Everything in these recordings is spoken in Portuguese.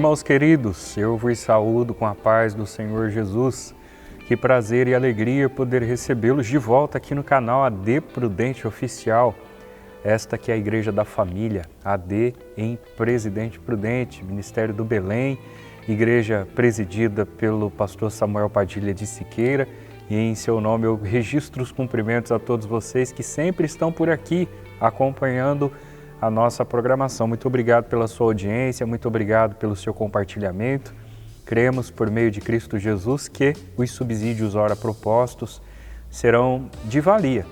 Irmãos queridos, eu vos saúdo com a paz do Senhor Jesus. Que prazer e alegria poder recebê-los de volta aqui no canal AD Prudente Oficial. Esta que é a Igreja da Família, AD em Presidente Prudente, Ministério do Belém, igreja presidida pelo pastor Samuel Padilha de Siqueira. E em seu nome eu registro os cumprimentos a todos vocês que sempre estão por aqui acompanhando a nossa programação. Muito obrigado pela sua audiência, muito obrigado pelo seu compartilhamento. Cremos, por meio de Cristo Jesus, que os subsídios ora propostos serão de valia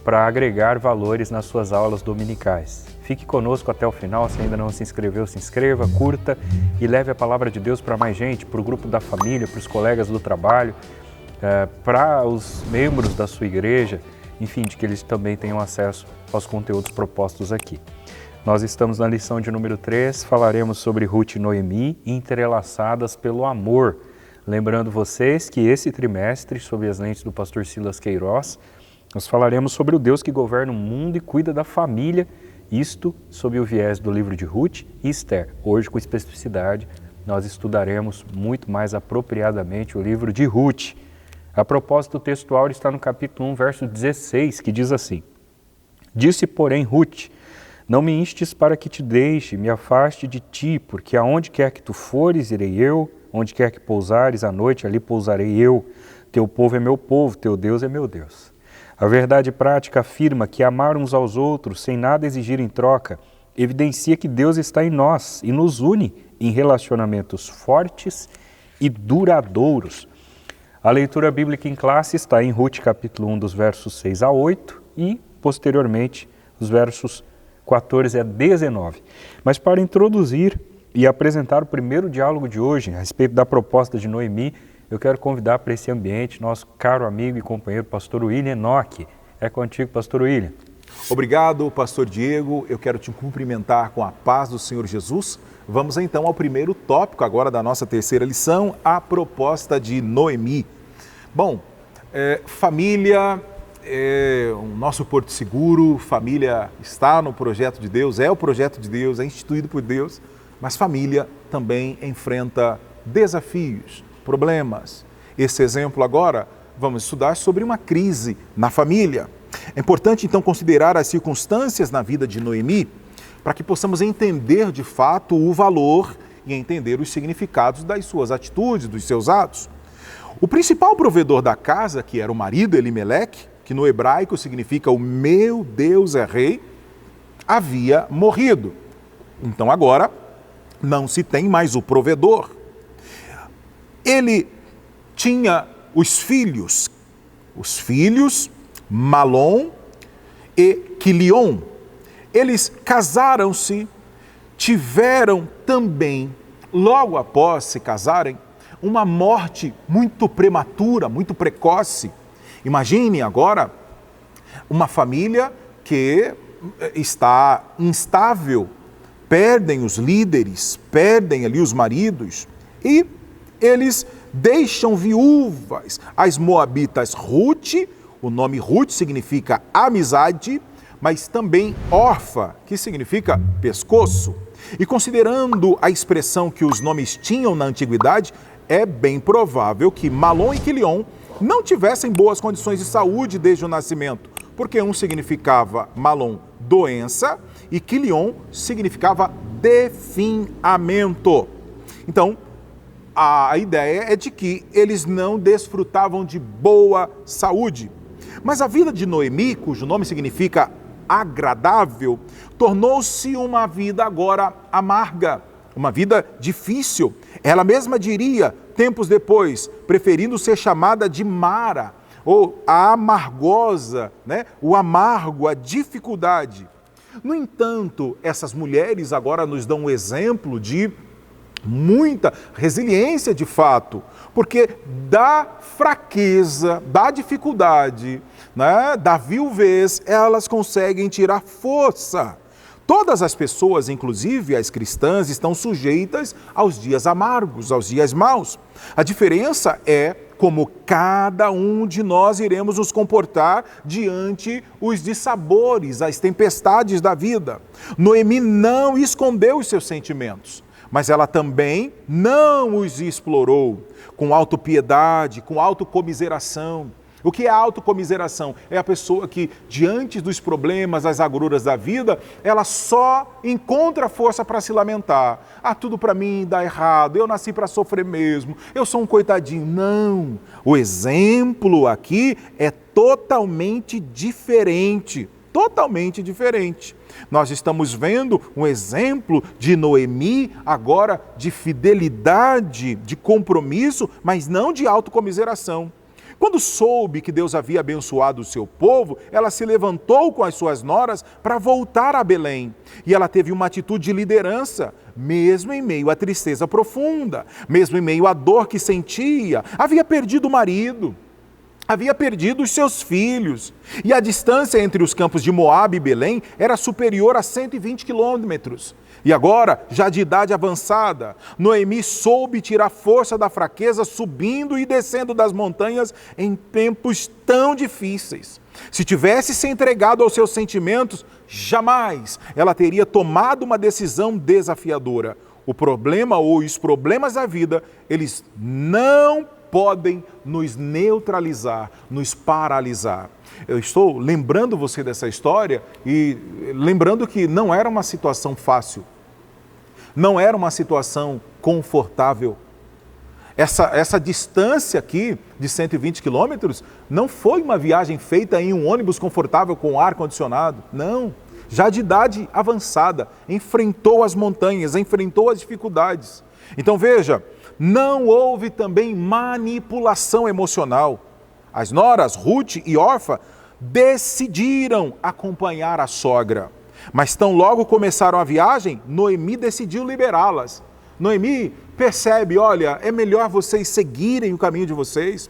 para agregar valores nas suas aulas dominicais. Fique conosco até o final, se ainda não se inscreveu, se inscreva, curta e leve a palavra de Deus para mais gente, para o grupo da família, para os colegas do trabalho, para os membros da sua igreja, enfim, de que eles também tenham acesso aos conteúdos propostos aqui. Nós estamos na lição de número 3, falaremos sobre Ruth e Noemi, entrelaçadas pelo amor. Lembrando vocês que esse trimestre, sob as lentes do pastor Silas Queiroz, nós falaremos sobre o Deus que governa o mundo e cuida da família, isto sob o viés do livro de Ruth e Esther. Hoje, com especificidade, nós estudaremos muito mais apropriadamente o livro de Ruth. A propósito textual está no capítulo 1, verso 16, que diz assim: Disse, porém, Ruth: Não me instes para que te deixe, me afaste de ti, porque aonde quer que tu fores, irei eu, onde quer que pousares à noite, ali pousarei eu. Teu povo é meu povo, teu Deus é meu Deus. A verdade prática afirma que amar uns aos outros, sem nada exigir em troca, evidencia que Deus está em nós e nos une em relacionamentos fortes e duradouros. A leitura bíblica em classe está em Ruth, capítulo 1, dos versos 6 a 8 e, posteriormente, os versos 14 a 19. Mas para introduzir e apresentar o primeiro diálogo de hoje a respeito da proposta de Noemi, eu quero convidar para esse ambiente nosso caro amigo e companheiro, pastor William Enoque. É contigo, pastor William. Obrigado, pastor Diego. Eu quero te cumprimentar com a paz do Senhor Jesus. Vamos então ao primeiro tópico agora da nossa terceira lição, a proposta de Noemi. Bom, família é o nosso porto seguro, família está no projeto de Deus, é o projeto de Deus, é instituído por Deus, mas família também enfrenta desafios, problemas. Esse exemplo agora, vamos estudar sobre uma crise na família. É importante então considerar as circunstâncias na vida de Noemi para que possamos entender de fato o valor e entender os significados das suas atitudes, dos seus atos. O principal provedor da casa, que era o marido Elimeleque, que no hebraico significa o meu Deus é rei, havia morrido. Então agora não se tem mais o provedor. Ele tinha os filhos Malom e Quilion. Eles casaram-se, tiveram também, logo após se casarem, uma morte muito prematura, muito precoce. Imagine agora uma família que está instável, perdem os líderes, perdem ali os maridos e eles deixam viúvas as moabitas Ruth. O nome Ruth significa amizade, mas também Orfa, que significa pescoço. E considerando a expressão que os nomes tinham na antiguidade, é bem provável que Malom e Quilion não tivessem boas condições de saúde desde o nascimento, porque um significava Malom doença e Quilion significava definhamento. Então, a ideia é de que eles não desfrutavam de boa saúde. Mas a vida de Noemi, cujo nome significa agradável, tornou-se uma vida agora amarga, uma vida difícil. Ela mesma diria, tempos depois, preferindo ser chamada de Mara, ou a amargosa, né? O amargo, a dificuldade. No entanto, essas mulheres agora nos dão um exemplo de muita resiliência de fato, porque da fraqueza, da dificuldade, né, da viuvez, elas conseguem tirar força. Todas as pessoas, inclusive as cristãs, estão sujeitas aos dias amargos, aos dias maus. A diferença é como cada um de nós iremos nos comportar diante os dissabores, as tempestades da vida. Noemi não escondeu os seus sentimentos, mas ela também não os explorou com autopiedade, com autocomiseração. O que é autocomiseração? É a pessoa que, diante dos problemas, das agruras da vida, ela só encontra força para se lamentar. Ah, tudo para mim dá errado, eu nasci para sofrer mesmo, eu sou um coitadinho. Não, o exemplo aqui é totalmente diferente. Totalmente diferente. Nós estamos vendo um exemplo de Noemi, agora de fidelidade, de compromisso, mas não de autocomiseração. Quando soube que Deus havia abençoado o seu povo, ela se levantou com as suas noras para voltar a Belém. E ela teve uma atitude de liderança, mesmo em meio à tristeza profunda, mesmo em meio à dor que sentia. Havia perdido o marido, havia perdido os seus filhos. E a distância entre os campos de Moabe e Belém era superior a 120 quilômetros. E agora, já de idade avançada, Noemi soube tirar força da fraqueza subindo e descendo das montanhas em tempos tão difíceis. Se tivesse se entregado aos seus sentimentos, jamais ela teria tomado uma decisão desafiadora. O problema ou os problemas da vida, eles não podem nos neutralizar, nos paralisar. Eu estou lembrando você dessa história e lembrando que não era uma situação fácil, não era uma situação confortável. Essa distância aqui de 120 quilômetros não foi uma viagem feita em um ônibus confortável com ar-condicionado, não. Já de idade avançada, enfrentou as montanhas, enfrentou as dificuldades. Então veja, não houve também manipulação emocional. As noras, Ruth e Orfa, decidiram acompanhar a sogra. Mas tão logo começaram a viagem, Noemi decidiu liberá-las. Noemi percebe, olha, é melhor vocês seguirem o caminho de vocês.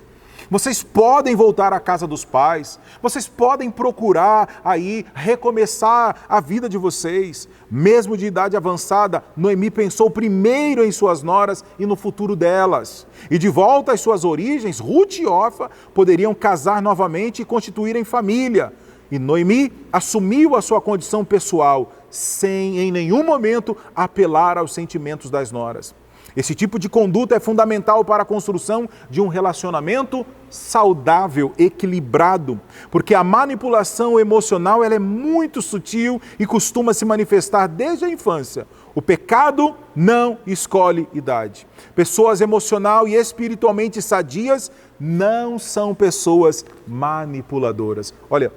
Vocês podem voltar à casa dos pais, vocês podem procurar aí recomeçar a vida de vocês. Mesmo de idade avançada, Noemi pensou primeiro em suas noras e no futuro delas. E de volta às suas origens, Ruth e Orfa poderiam casar novamente e constituírem família. E Noemi assumiu a sua condição pessoal, sem em nenhum momento apelar aos sentimentos das noras. Esse tipo de conduta é fundamental para a construção de um relacionamento saudável, equilibrado, porque a manipulação emocional ela é muito sutil e costuma se manifestar desde a infância. O pecado não escolhe idade. Pessoas emocional e espiritualmente sadias não são pessoas manipuladoras. Olha,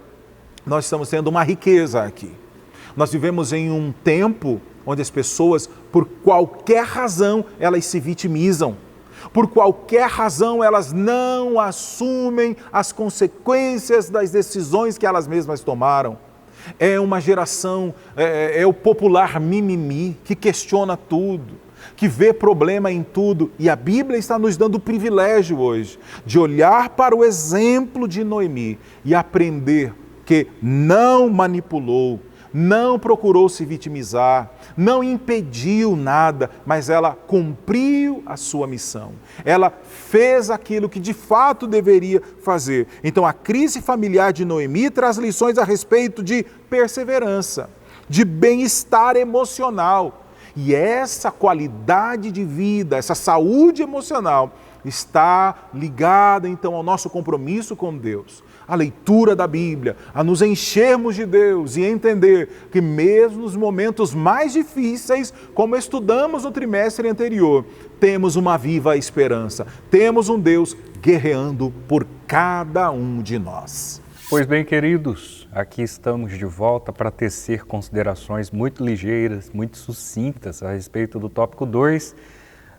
nós estamos tendo uma riqueza aqui. Nós vivemos em um tempo onde as pessoas, por qualquer razão, elas se vitimizam. Por qualquer razão, elas não assumem as consequências das decisões que elas mesmas tomaram. É uma geração, é o popular mimimi, que questiona tudo, que vê problema em tudo. E a Bíblia está nos dando o privilégio hoje de olhar para o exemplo de Noemi e aprender que não manipulou, não procurou se vitimizar, não impediu nada, mas ela cumpriu a sua missão. Ela fez aquilo que de fato deveria fazer. Então a crise familiar de Noemi traz lições a respeito de perseverança, de bem-estar emocional. E essa qualidade de vida, essa saúde emocional está ligada então ao nosso compromisso com Deus. A leitura da Bíblia, a nos enchermos de Deus e entender que mesmo nos momentos mais difíceis, como estudamos no trimestre anterior, temos uma viva esperança, temos um Deus guerreando por cada um de nós. Pois bem, queridos, aqui estamos de volta para tecer considerações muito ligeiras, muito sucintas a respeito do tópico 2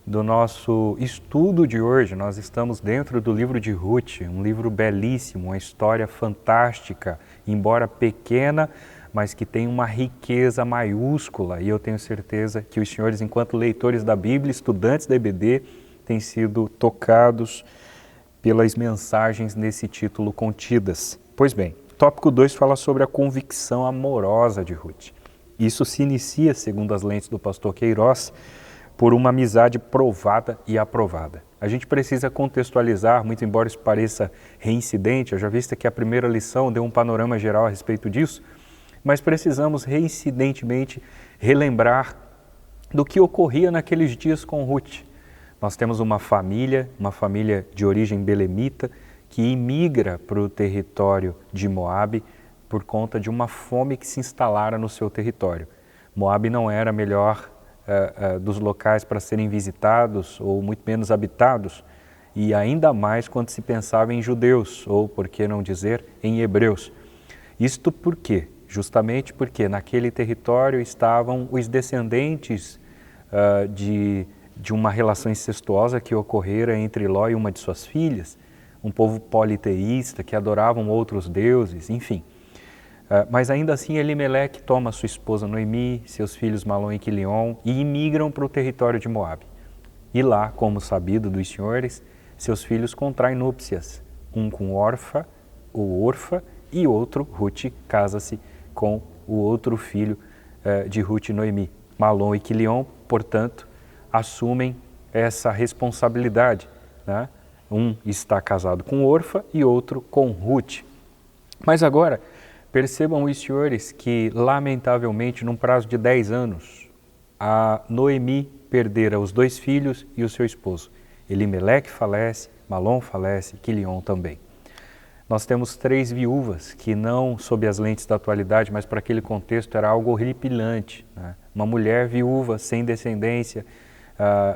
do nosso estudo de hoje. Nós estamos dentro do livro de Ruth, um livro belíssimo, uma história fantástica, embora pequena, mas que tem uma riqueza maiúscula. E eu tenho certeza que os senhores, enquanto leitores da Bíblia, estudantes da EBD, têm sido tocados pelas mensagens nesse título contidas. Pois bem, tópico 2 fala sobre a convicção amorosa de Ruth. Isso se inicia, segundo as lentes do pastor Queiroz, por uma amizade provada e aprovada. A gente precisa contextualizar, muito embora isso pareça reincidente, eu já visto que a primeira lição deu um panorama geral a respeito disso, mas precisamos reincidentemente relembrar do que ocorria naqueles dias com Ruth. Nós temos uma família de origem belemita, que imigra para o território de Moabe por conta de uma fome que se instalara no seu território. Moabe não era a melhor dos locais para serem visitados ou muito menos habitados, e ainda mais quando se pensava em judeus, ou por que não dizer, em hebreus. Isto por quê? Justamente porque naquele território estavam os descendentes de uma relação incestuosa que ocorrera entre Ló e uma de suas filhas, um povo politeísta que adoravam outros deuses, enfim. Mas ainda assim Elimeleque toma sua esposa Noemi, seus filhos Malom e Quilion e imigram para o território de Moabe. E lá, como sabido dos senhores, seus filhos contraem núpcias, um com Orfa e outro, Ruth, casa-se com o outro filho de Ruth e Noemi. Malom e Quilion, portanto, assumem essa responsabilidade, né? Um está casado com Orfa e outro com Ruth. Mas agora, percebam os senhores que, lamentavelmente, num prazo de 10 anos, a Noemi perdera os 2 filhos e o seu esposo. Elimeleque falece, Malom falece, Quilion também. Nós temos 3 viúvas que não sob as lentes da atualidade, mas para aquele contexto era algo horripilante, né? Uma mulher viúva, sem descendência,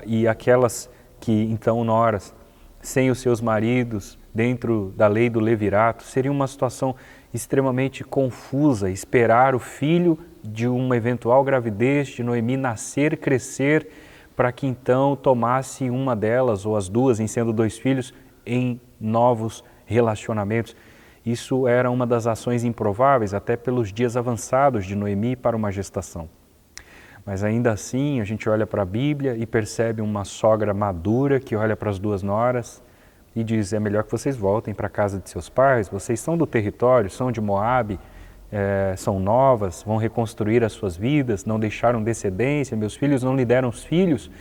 e aquelas que então noras, sem os seus maridos, dentro da lei do levirato, seria uma situação extremamente confusa, esperar o filho de uma eventual gravidez de Noemi nascer, crescer, para que então tomasse uma delas ou as duas, em sendo 2 filhos, em novos relacionamentos. Isso era uma das ações improváveis, até pelos dias avançados de Noemi para uma gestação. Mas ainda assim, a gente olha para a Bíblia e percebe uma sogra madura que olha para as 2 noras e diz: é melhor que vocês voltem para a casa de seus pais, vocês são do território, são de Moabe, são novas, vão reconstruir as suas vidas, não deixaram descendência, meus filhos não lhe deram os filhos,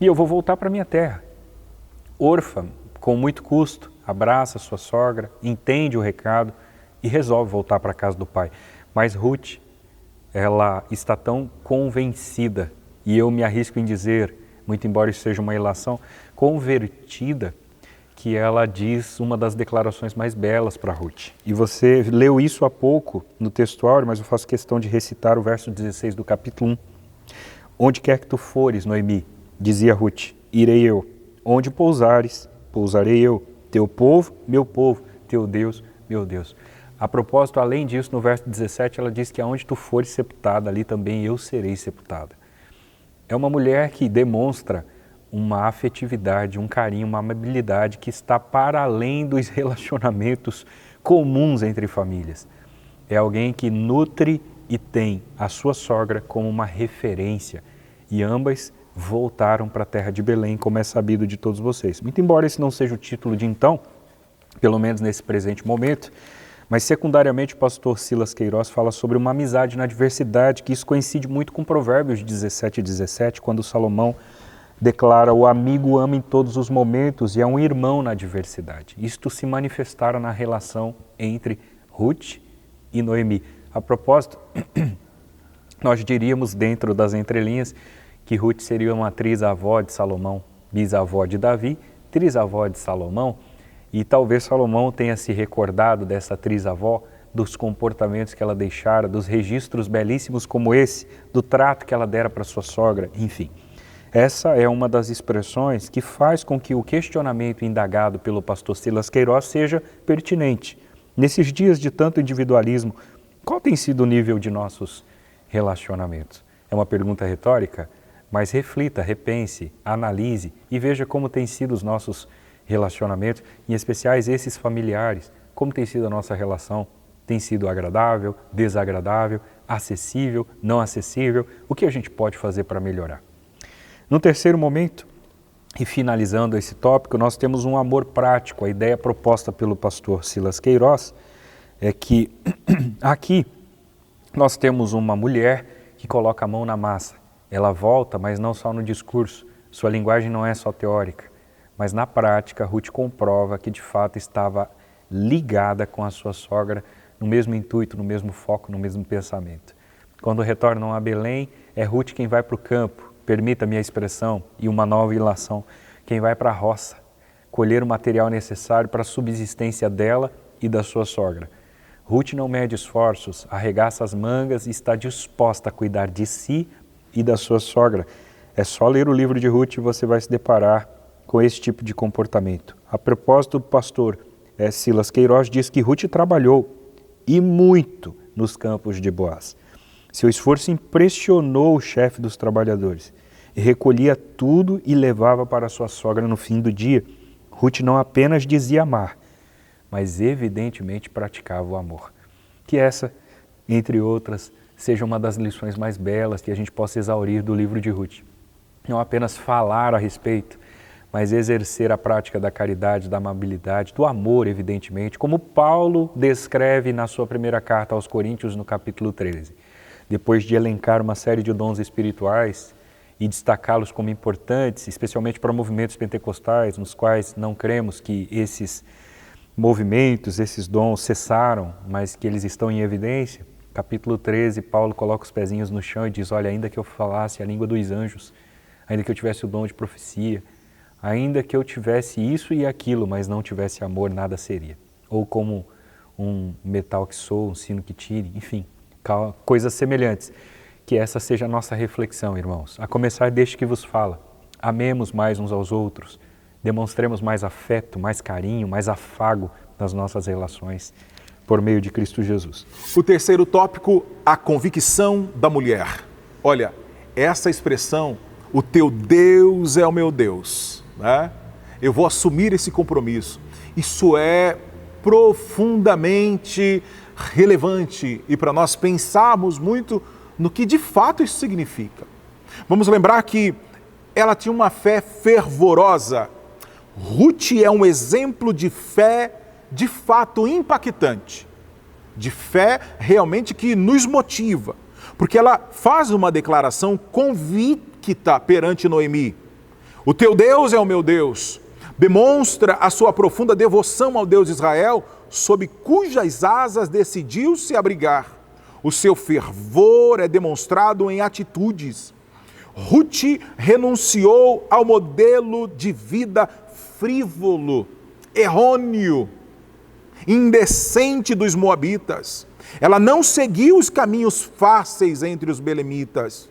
e eu vou voltar para a minha terra. Orfa, com muito custo, abraça sua sogra, entende o recado e resolve voltar para a casa do pai. Mas Ruth, ela está tão convencida, e eu me arrisco em dizer, muito embora isso seja uma ilação, convertida, que ela diz uma das declarações mais belas para Ruth. E você leu isso há pouco no textuário, mas eu faço questão de recitar o verso 16 do capítulo 1. Onde quer que tu fores, Noemi, dizia Ruth, irei eu. Onde pousares, pousarei eu. Teu povo, teu Deus, meu Deus. A propósito, além disso, no verso 17, ela diz que aonde tu fores sepultada, ali também eu serei sepultada. É uma mulher que demonstra uma afetividade, um carinho, uma amabilidade que está para além dos relacionamentos comuns entre famílias. É alguém que nutre e tem a sua sogra como uma referência. E ambas voltaram para a terra de Belém, como é sabido de todos vocês. Muito embora esse não seja o título de então, pelo menos nesse presente momento, mas secundariamente o pastor Silas Queiroz fala sobre uma amizade na adversidade, que isso coincide muito com Provérbios 17:17, quando Salomão declara: o amigo ama em todos os momentos e é um irmão na adversidade. Isto se manifestara na relação entre Ruth e Noemi. A propósito, nós diríamos dentro das entrelinhas que Ruth seria uma trisavó de Salomão, bisavó de Davi, trisavó de Salomão, e talvez Salomão tenha se recordado dessa trisavó, dos comportamentos que ela deixara, dos registros belíssimos como esse, do trato que ela dera para sua sogra, enfim. Essa é uma das expressões que faz com que o questionamento indagado pelo pastor Silas Queiroz seja pertinente. Nesses dias de tanto individualismo, qual tem sido o nível de nossos relacionamentos? É uma pergunta retórica, mas reflita, repense, analise e veja como têm sido os nossos relacionamentos, em especiais esses familiares, como tem sido a nossa relação. Tem sido agradável, desagradável, acessível, não acessível? O que a gente pode fazer para melhorar? No terceiro momento, e finalizando esse tópico, nós temos um amor prático. A ideia proposta pelo pastor Silas Queiroz é que aqui nós temos uma mulher que coloca a mão na massa. Ela volta, mas não só no discurso. Sua linguagem não é só teórica, mas na prática Ruth comprova que de fato estava ligada com a sua sogra no mesmo intuito, no mesmo foco, no mesmo pensamento. Quando retornam a Belém, é Ruth quem vai para o campo, permita-me a expressão e uma nova ilação, quem vai para a roça, colher o material necessário para a subsistência dela e da sua sogra. Ruth não mede esforços, arregaça as mangas e está disposta a cuidar de si e da sua sogra. É só ler o livro de Ruth e você vai se deparar com esse tipo de comportamento. A propósito, o pastor Silas Queiroz diz que Ruth trabalhou e muito nos campos de Boaz. Seu esforço impressionou o chefe dos trabalhadores e recolhia tudo e levava para sua sogra no fim do dia. Ruth não apenas dizia amar, mas evidentemente praticava o amor. Que essa, entre outras, seja uma das lições mais belas que a gente possa exaurir do livro de Ruth. Não apenas falar a respeito, mas exercer a prática da caridade, da amabilidade, do amor, evidentemente, como Paulo descreve na sua primeira carta aos Coríntios, no capítulo 13. Depois de elencar uma série de dons espirituais e destacá-los como importantes, especialmente para movimentos pentecostais, nos quais não cremos que esses movimentos, esses dons cessaram, mas que eles estão em evidência, capítulo 13, Paulo coloca os pezinhos no chão e diz, olha, ainda que eu falasse a língua dos anjos, ainda que eu tivesse o dom de profecia, ainda que eu tivesse isso e aquilo, mas não tivesse amor, nada seria. Ou como um metal que soa, um sino que tire, enfim, coisas semelhantes. Que essa seja a nossa reflexão, irmãos. A começar deste que vos fala. Amemos mais uns aos outros, demonstremos mais afeto, mais carinho, mais afago nas nossas relações, por meio de Cristo Jesus. O terceiro tópico, a convicção da mulher. Olha, essa expressão, o teu Deus é o meu Deus, né? Eu vou assumir esse compromisso. Isso é profundamente relevante e para nós pensarmos muito no que de fato isso significa. Vamos lembrar que ela tinha uma fé fervorosa. Ruth é um exemplo de fé de fato impactante, de fé realmente que nos motiva, porque ela faz uma declaração convicta perante Noemi. O teu Deus é o meu Deus. Demonstra a sua profunda devoção ao Deus de Israel, sob cujas asas decidiu se abrigar. O seu fervor é demonstrado em atitudes. Ruth renunciou ao modelo de vida frívolo, errôneo, indecente dos moabitas. Ela não seguiu os caminhos fáceis entre os belemitas.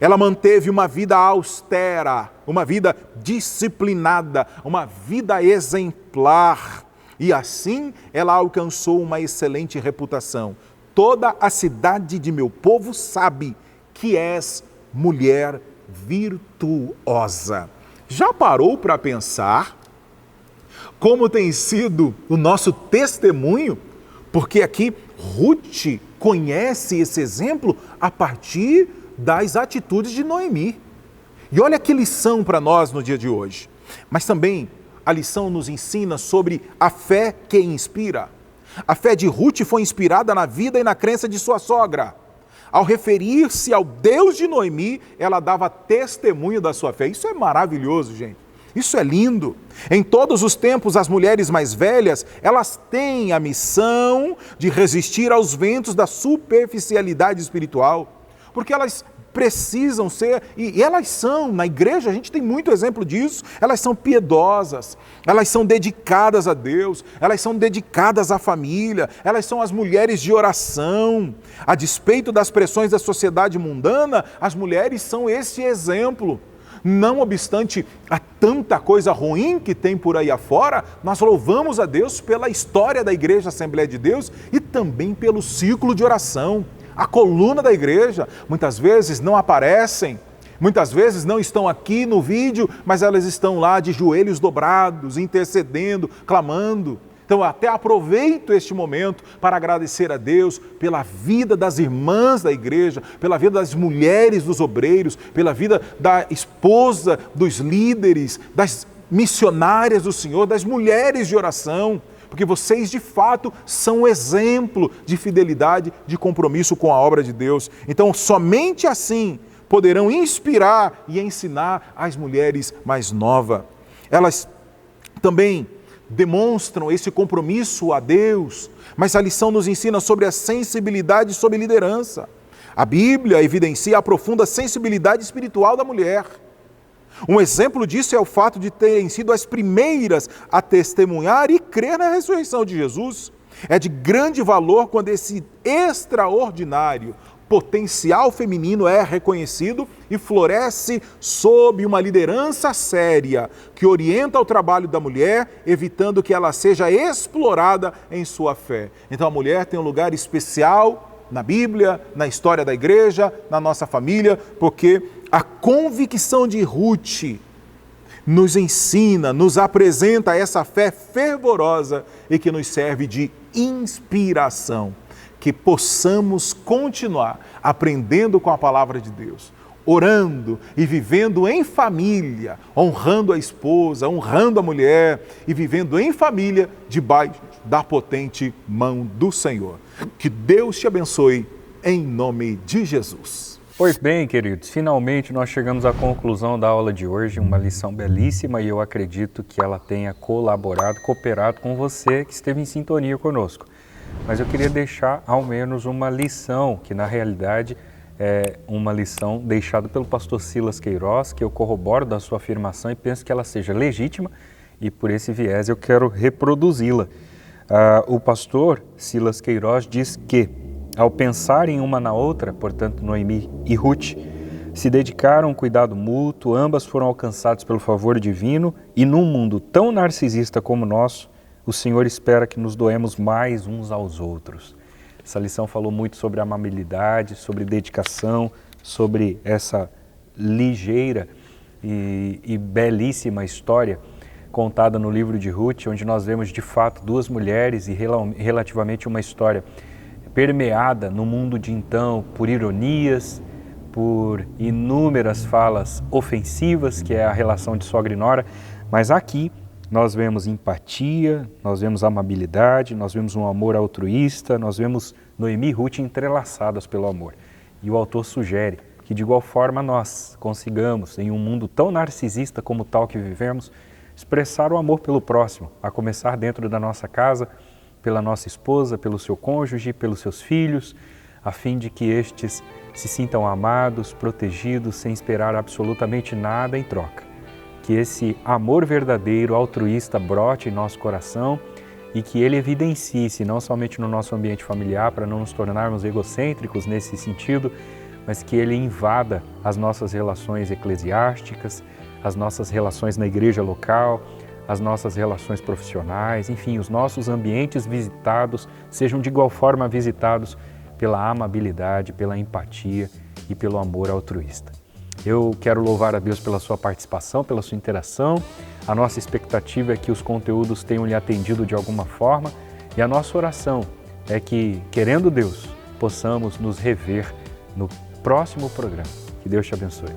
Ela manteve uma vida austera, uma vida disciplinada, uma vida exemplar. E assim ela alcançou uma excelente reputação. Toda a cidade de meu povo sabe que és mulher virtuosa. Já parou para pensar como tem sido o nosso testemunho? Porque aqui Ruth conhece esse exemplo a partir das atitudes de Noemi. E olha que lição para nós no dia de hoje. Mas também a lição nos ensina sobre a fé que inspira. A fé de Ruth foi inspirada na vida e na crença de sua sogra. Ao referir-se ao Deus de Noemi, ela dava testemunho da sua fé. Isso é maravilhoso, gente. Isso é lindo. Em todos os tempos, as mulheres mais velhas, elas têm a missão de resistir aos ventos da superficialidade espiritual. Porque elas precisam ser, e elas são, na igreja a gente tem muito exemplo disso, elas são piedosas, elas são dedicadas a Deus, elas são dedicadas à família, elas são as mulheres de oração. A despeito das pressões da sociedade mundana, as mulheres são esse exemplo. Não obstante a tanta coisa ruim que tem por aí afora, nós louvamos a Deus pela história da Igreja Assembleia de Deus e também pelo círculo de oração. A coluna da igreja, muitas vezes não aparecem, muitas vezes não estão aqui no vídeo, mas elas estão lá de joelhos dobrados, intercedendo, clamando. Então até aproveito este momento para agradecer a Deus pela vida das irmãs da igreja, pela vida das mulheres dos obreiros, pela vida da esposa dos líderes, das missionárias do Senhor, das mulheres de oração. Porque vocês, de fato, são um exemplo de fidelidade, de compromisso com a obra de Deus. Então, somente assim poderão inspirar e ensinar as mulheres mais novas. Elas também demonstram esse compromisso a Deus, mas a lição nos ensina sobre a sensibilidade e sobre liderança. A Bíblia evidencia a profunda sensibilidade espiritual da mulher. Um exemplo disso é o fato de terem sido as primeiras a testemunhar e crer na ressurreição de Jesus. É de grande valor quando esse extraordinário potencial feminino é reconhecido e floresce sob uma liderança séria que orienta o trabalho da mulher, evitando que ela seja explorada em sua fé. Então a mulher tem um lugar especial na Bíblia, na história da igreja, na nossa família, porque a convicção de Ruth nos ensina, nos apresenta essa fé fervorosa e que nos serve de inspiração. Que possamos continuar aprendendo com a palavra de Deus, orando e vivendo em família, honrando a esposa, honrando a mulher e vivendo em família debaixo da potente mão do Senhor. Que Deus te abençoe em nome de Jesus. Pois bem, queridos, finalmente nós chegamos à conclusão da aula de hoje, uma lição belíssima, e eu acredito que ela tenha colaborado, cooperado com você que esteve em sintonia conosco. Mas eu queria deixar ao menos uma lição, que na realidade é uma lição deixada pelo pastor Silas Queiroz, que eu corroboro da sua afirmação e penso que ela seja legítima, e por esse viés eu quero reproduzi-la. O pastor Silas Queiroz diz que, ao pensarem uma na outra, portanto Noemi e Ruth, se dedicaram a um cuidado mútuo, ambas foram alcançadas pelo favor divino, e num mundo tão narcisista como o nosso, o Senhor espera que nos doemos mais uns aos outros. Essa lição falou muito sobre amabilidade, sobre dedicação, sobre essa ligeira e belíssima história contada no livro de Ruth, onde nós vemos de fato duas mulheres e relativamente uma história permeada no mundo de então por ironias, por inúmeras falas ofensivas, que é a relação de sogra e nora, mas aqui nós vemos empatia, nós vemos amabilidade, nós vemos um amor altruísta, nós vemos Noemi e Ruth entrelaçadas pelo amor. E o autor sugere que de igual forma nós consigamos, em um mundo tão narcisista como o tal que vivemos, expressar o amor pelo próximo, a começar dentro da nossa casa, pela nossa esposa, pelo seu cônjuge, pelos seus filhos, a fim de que estes se sintam amados, protegidos, sem esperar absolutamente nada em troca. Que esse amor verdadeiro, altruísta, brote em nosso coração e que ele evidencie-se não somente no nosso ambiente familiar, para não nos tornarmos egocêntricos nesse sentido, mas que ele invada as nossas relações eclesiásticas, as nossas relações na igreja local, as nossas relações profissionais, enfim, os nossos ambientes visitados sejam de igual forma visitados pela amabilidade, pela empatia e pelo amor altruísta. Eu quero louvar a Deus pela sua participação, pela sua interação. A nossa expectativa é que os conteúdos tenham lhe atendido de alguma forma e a nossa oração é que, querendo Deus, possamos nos rever no próximo programa. Que Deus te abençoe.